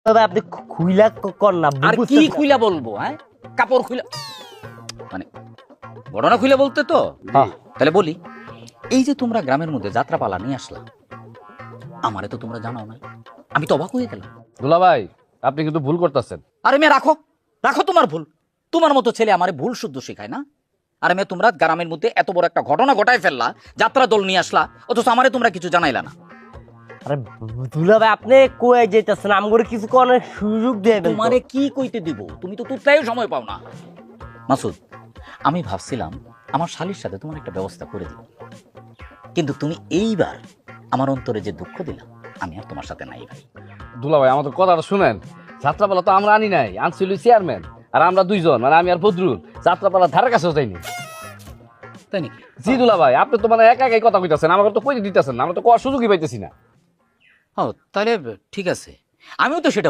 তবে আপনি খুইলা কর না। আর কি খুইলা বলবো? হ্যাঁ, কাপড় খুইলা মানে ঘটনা খুইলা বলতে তো। হ্যাঁ। তাহলে বলি, এই যে তোমরা গ্রামের মধ্যে যাত্রাপালা নিয়ে আসলা, আমারে তো তোমরা জানাও না। আমি তো অবাক হয়ে গেলাম। দুলা ভাই, আপনি কিন্তু ভুল করতেছেন। আরে মেয়ে রাখো রাখো তোমার ভুল। তোমার মতো ছেলে আমারে ভুল শুদ্ধ শেখায় না। আরে মেয়ে, তোমরা গ্রামের মধ্যে এত বড় একটা ঘটনা ঘটায় ফেললা, যাত্রা দল নিয়ে আসলা, অথচ আমারে তোমরা কিছু জানাইলা না। আরে দুলা ভাই, আপনি কই যাইতেছেন? আমগরে কিছু কোনের সুযোগ দিয়ে দেন। তোমারে কি কইতে দিব? তুমি তো তুই সময় পাও না। মাসুদ, আমি ভাবছিলাম আমার শালির সাথে তোমার একটা ব্যবস্থা করে দিব, কিন্তু তুমি এইবার আমার অন্তরে যে দুঃখ দিলাম, আমি আর তোমার সাথে নাই ভাই। দুলা ভাই, আমার তো কথাটা শুনেন। যাত্রাপালা তো আমরা আনি নাই, আনছিল চেয়ারম্যান। আর আমরা দুইজন, মানে আমি আর বদরুল, যাত্রাপালা ধারে কাছেও যাইনি। তাই নাকি? জি দুলা ভাই, আপনি তো মানে একা একাই কথা কইতাছেন, আমাকে তো কইতে দিতেছেন না, আমরা তো কোয়ার সুযোগই পাইতেছি না। ও, তাহলে ঠিক আছে, আমিও তো সেটা